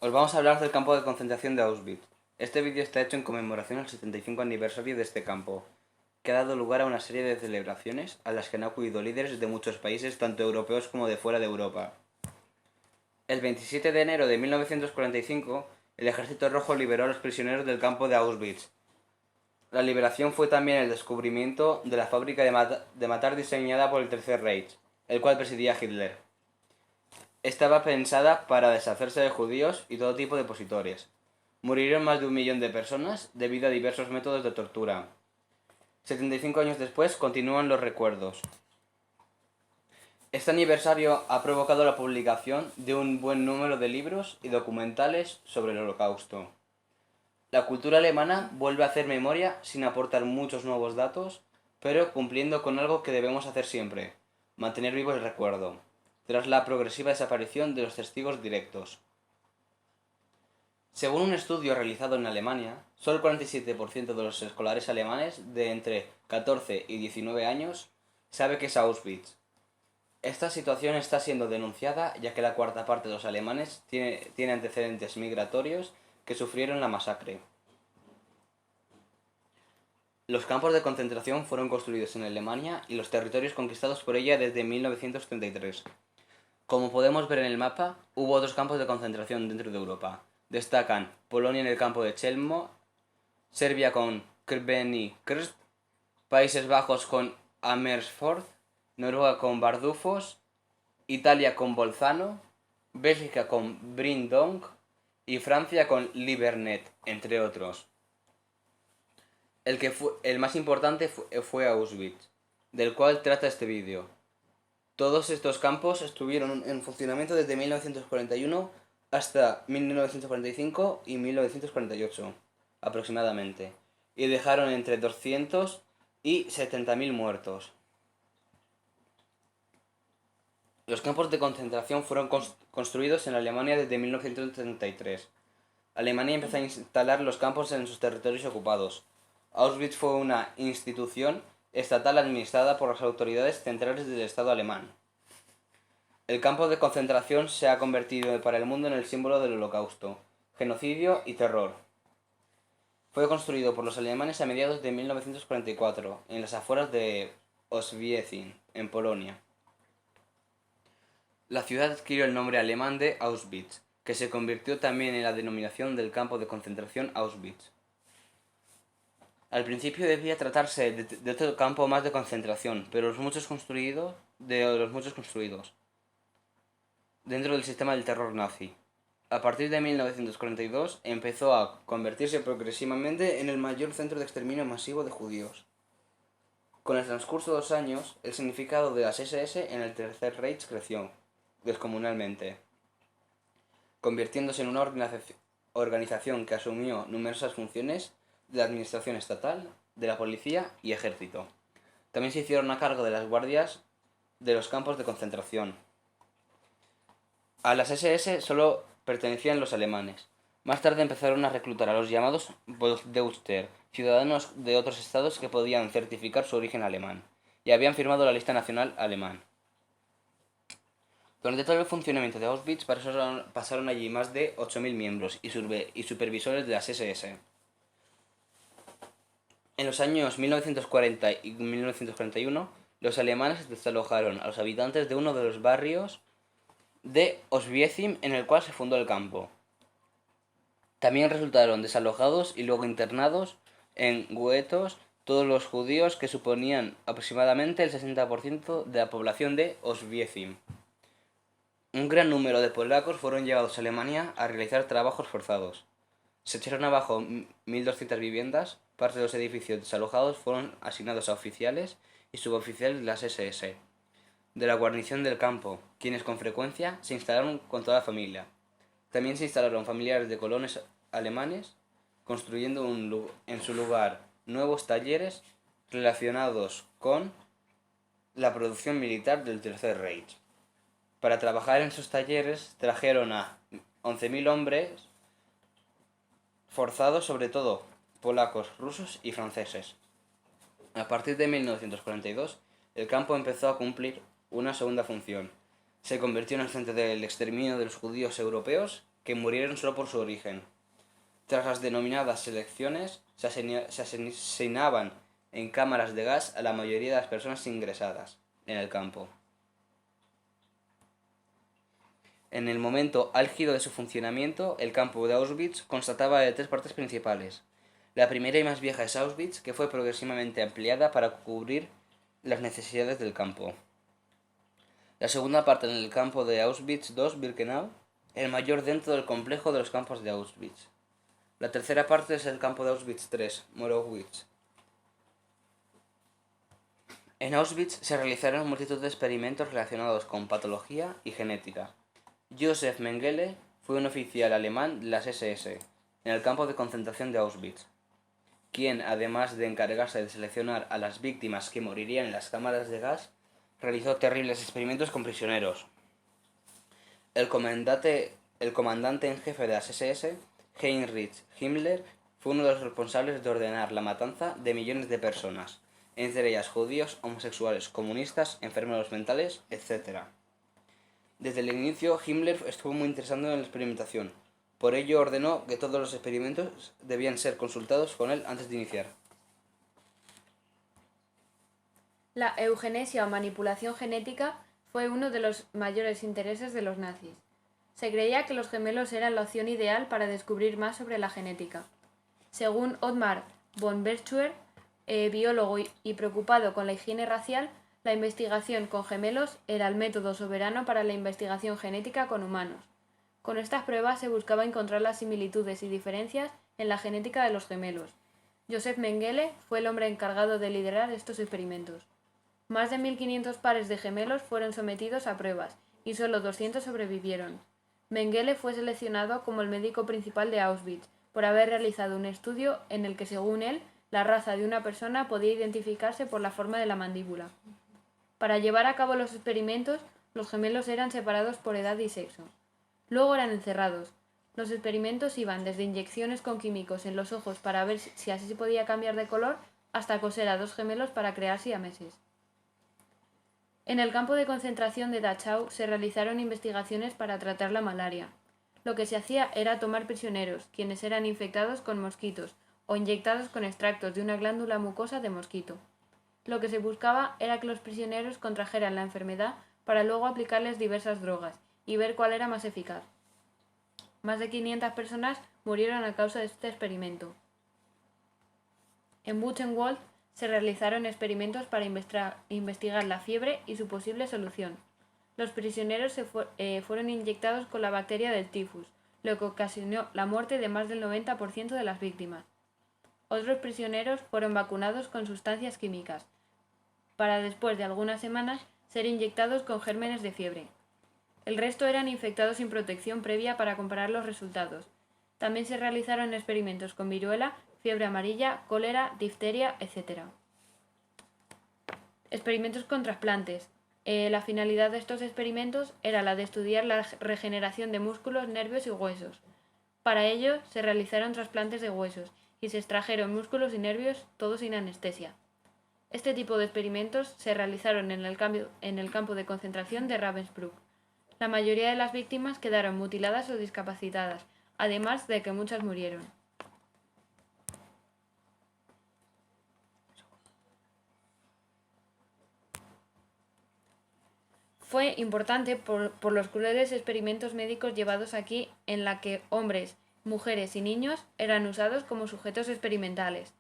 Os vamos a hablar del campo de concentración de Auschwitz. Este vídeo está hecho en conmemoración al 75 aniversario de este campo, que ha dado lugar a una serie de celebraciones a las que han acudido líderes de muchos países, tanto europeos como de fuera de Europa. El 27 de enero de 1945, el Ejército Rojo liberó a los prisioneros del campo de Auschwitz. La liberación fue también el descubrimiento de la fábrica de matar diseñada por el Tercer Reich, el cual presidía Hitler. Estaba pensada para deshacerse de judíos y todo tipo de opositores. Murieron más de 1 millón de personas debido a diversos métodos de tortura. 75 años después continúan los recuerdos. Este aniversario ha provocado la publicación de un buen número de libros y documentales sobre el Holocausto. La cultura alemana vuelve a hacer memoria sin aportar muchos nuevos datos, pero cumpliendo con algo que debemos hacer siempre: mantener vivo el recuerdo, tras la progresiva desaparición de los testigos directos. Según un estudio realizado en Alemania, solo el 47% de los escolares alemanes de entre 14 y 19 años sabe que es Auschwitz. Esta situación está siendo denunciada ya que la cuarta parte de los alemanes tiene antecedentes migratorios que sufrieron la masacre. Los campos de concentración fueron construidos en Alemania y los territorios conquistados por ella desde 1933. Como podemos ver en el mapa, hubo otros campos de concentración dentro de Europa. Destacan Polonia en el campo de Chelmo, Serbia con Crveni Krst, Países Bajos con Amersfoort, Noruega con Bardufos, Italia con Bolzano, Bélgica con Brindong y Francia con Livernet, entre otros. El más importante fue Auschwitz, del cual trata este vídeo. Todos estos campos estuvieron en funcionamiento desde 1941 hasta 1945 y 1948, aproximadamente, y dejaron entre 200 y 70.000 muertos. Los campos de concentración fueron construidos en Alemania desde 1933. Alemania empezó a instalar los campos en sus territorios ocupados. Auschwitz fue una institución estatal administrada por las autoridades centrales del Estado alemán. El campo de concentración se ha convertido para el mundo en el símbolo del Holocausto, genocidio y terror. Fue construido por los alemanes a mediados de 1944, en las afueras de Oswiecim, en Polonia. La ciudad adquirió el nombre alemán de Auschwitz, que se convirtió también en la denominación del campo de concentración Auschwitz. Al principio debía tratarse de otro campo más de concentración, pero los muchos construidos dentro del sistema del terror nazi. A partir de 1942 empezó a convertirse progresivamente en el mayor centro de exterminio masivo de judíos. Con el transcurso de los años, el significado de las SS en el Tercer Reich creció descomunalmente, convirtiéndose en una organización que asumió numerosas funciones de la administración estatal, de la policía y ejército. También se hicieron a cargo de las guardias de los campos de concentración. A las SS solo pertenecían los alemanes. Más tarde empezaron a reclutar a los llamados Volksdeutscher, ciudadanos de otros estados que podían certificar su origen alemán, y habían firmado la lista nacional alemán. Durante todo el funcionamiento de Auschwitz pasaron allí más de 8.000 miembros y supervisores de las SS. En los años 1940 y 1941, los alemanes desalojaron a los habitantes de uno de los barrios de Oswiecim en el cual se fundó el campo. También resultaron desalojados y luego internados en guetos todos los judíos, que suponían aproximadamente el 60% de la población de Oswiecim. Un gran número de polacos fueron llevados a Alemania a realizar trabajos forzados. Se echaron abajo 1.200 viviendas, parte de los edificios desalojados fueron asignados a oficiales y suboficiales de las SS, de la guarnición del campo, quienes con frecuencia se instalaron con toda la familia. También se instalaron familiares de colonos alemanes, construyendo en su lugar nuevos talleres relacionados con la producción militar del Tercer Reich. Para trabajar en sus talleres trajeron a 11.000 hombres forzados, sobre todo polacos, rusos y franceses. A partir de 1942, el campo empezó a cumplir una segunda función. Se convirtió en el centro del exterminio de los judíos europeos que murieron solo por su origen. Tras las denominadas selecciones, se asignaban en cámaras de gas a la mayoría de las personas ingresadas en el campo. En el momento álgido de su funcionamiento, el campo de Auschwitz constaba de 3 partes principales. La primera y más vieja es Auschwitz, que fue progresivamente ampliada para cubrir las necesidades del campo. La segunda parte en el campo de Auschwitz II-Birkenau, el mayor dentro del complejo de los campos de Auschwitz. La tercera parte es el campo de Auschwitz III, Morowitz. En Auschwitz se realizaron multitud de experimentos relacionados con patología y genética. Josef Mengele fue un oficial alemán de las SS en el campo de concentración de Auschwitz, quien, además de encargarse de seleccionar a las víctimas que morirían en las cámaras de gas, realizó terribles experimentos con prisioneros. El comandante en jefe de las SS, Heinrich Himmler, fue uno de los responsables de ordenar la matanza de millones de personas, entre ellas judíos, homosexuales, comunistas, enfermos mentales, etc. Desde el inicio, Himmler estuvo muy interesado en la experimentación. Por ello ordenó que todos los experimentos debían ser consultados con él antes de iniciar. La eugenesia o manipulación genética fue uno de los mayores intereses de los nazis. Se creía que los gemelos eran la opción ideal para descubrir más sobre la genética. Según Ottmar von Berchwer, biólogo y preocupado con la higiene racial, la investigación con gemelos era el método soberano para la investigación genética con humanos. Con estas pruebas se buscaba encontrar las similitudes y diferencias en la genética de los gemelos. Josef Mengele fue el hombre encargado de liderar estos experimentos. Más de 1500 pares de gemelos fueron sometidos a pruebas y solo 200 sobrevivieron. Mengele fue seleccionado como el médico principal de Auschwitz por haber realizado un estudio en el que, según él, la raza de una persona podía identificarse por la forma de la mandíbula. Para llevar a cabo los experimentos, los gemelos eran separados por edad y sexo. Luego eran encerrados. Los experimentos iban desde inyecciones con químicos en los ojos para ver si así se podía cambiar de color, hasta coser a 2 gemelos para crear siameses. En el campo de concentración de Dachau se realizaron investigaciones para tratar la malaria. Lo que se hacía era tomar prisioneros, quienes eran infectados con mosquitos o inyectados con extractos de una glándula mucosa de mosquito. Lo que se buscaba era que los prisioneros contrajeran la enfermedad para luego aplicarles diversas drogas y ver cuál era más eficaz. Más de 500 personas murieron a causa de este experimento. En Buchenwald se realizaron experimentos para investigar la fiebre y su posible solución. Los prisioneros fueron inyectados con la bacteria del tifus, lo que ocasionó la muerte de más del 90% de las víctimas. Otros prisioneros fueron vacunados con sustancias químicas, para después de algunas semanas ser inyectados con gérmenes de fiebre. El resto eran infectados sin protección previa para comparar los resultados. También se realizaron experimentos con viruela, fiebre amarilla, cólera, difteria, etc. Experimentos con trasplantes. La finalidad de estos experimentos era la de estudiar la regeneración de músculos, nervios y huesos. Para ello se realizaron trasplantes de huesos y se extrajeron músculos y nervios, todos sin anestesia. Este tipo de experimentos se realizaron en el campo de concentración de Ravensbrück. La mayoría de las víctimas quedaron mutiladas o discapacitadas, además de que muchas murieron. Fue importante por los crueles experimentos médicos llevados aquí, en la que hombres, mujeres y niños eran usados como sujetos experimentales.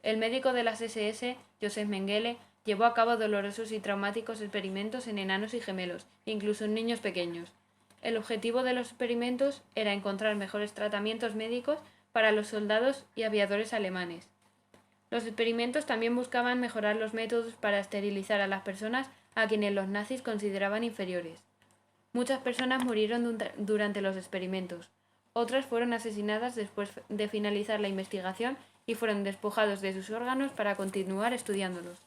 El médico de las SS, Josef Mengele, llevó a cabo dolorosos y traumáticos experimentos en enanos y gemelos, incluso en niños pequeños. El objetivo de los experimentos era encontrar mejores tratamientos médicos para los soldados y aviadores alemanes. Los experimentos también buscaban mejorar los métodos para esterilizar a las personas a quienes los nazis consideraban inferiores. Muchas personas murieron durante los experimentos. Otras fueron asesinadas después de finalizar la investigación y fueron despojados de sus órganos para continuar estudiándolos.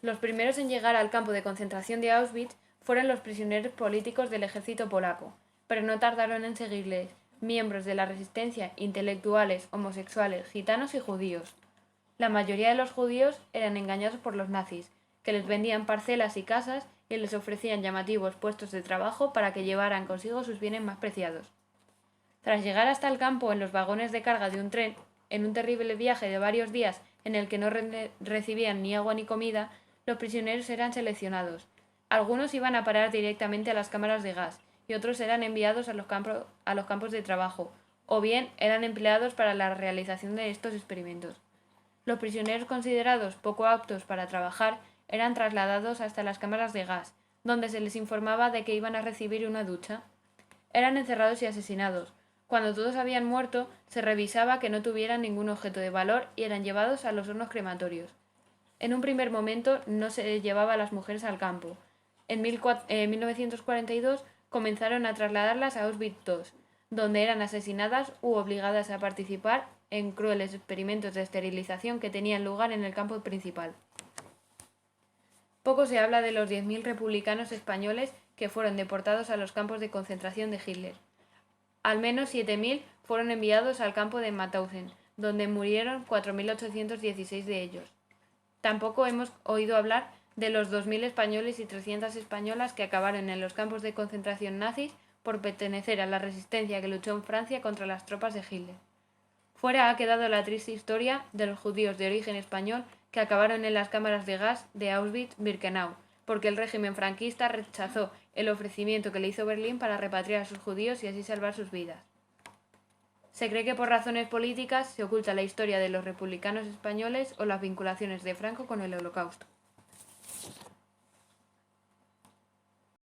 Los primeros en llegar al campo de concentración de Auschwitz fueron los prisioneros políticos del ejército polaco, pero no tardaron en seguirles miembros de la resistencia, intelectuales, homosexuales, gitanos y judíos. La mayoría de los judíos eran engañados por los nazis, que les vendían parcelas y casas y les ofrecían llamativos puestos de trabajo para que llevaran consigo sus bienes más preciados. Tras llegar hasta el campo en los vagones de carga de un tren, en un terrible viaje de varios días en el que no recibían ni agua ni comida, los prisioneros eran seleccionados. Algunos iban a parar directamente a las cámaras de gas y otros eran enviados a los campos de trabajo, o bien eran empleados para la realización de estos experimentos. Los prisioneros considerados poco aptos para trabajar eran trasladados hasta las cámaras de gas, donde se les informaba de que iban a recibir una ducha. Eran encerrados y asesinados. Cuando todos habían muerto, se revisaba que no tuvieran ningún objeto de valor y eran llevados a los hornos crematorios. En un primer momento no se llevaba a las mujeres al campo. En 1942 comenzaron a trasladarlas a Auschwitz II, donde eran asesinadas u obligadas a participar en crueles experimentos de esterilización que tenían lugar en el campo principal. Poco se habla de los 10.000 republicanos españoles que fueron deportados a los campos de concentración de Hitler. Al menos 7.000 fueron enviados al campo de Mauthausen, donde murieron 4.816 de ellos. Tampoco hemos oído hablar de los 2.000 españoles y 300 españolas que acabaron en los campos de concentración nazis por pertenecer a la resistencia que luchó en Francia contra las tropas de Hitler. Fuera ha quedado la triste historia de los judíos de origen español que acabaron en las cámaras de gas de Auschwitz-Birkenau, porque el régimen franquista rechazó el ofrecimiento que le hizo Berlín para repatriar a sus judíos y así salvar sus vidas. Se cree que por razones políticas se oculta la historia de los republicanos españoles o las vinculaciones de Franco con el Holocausto.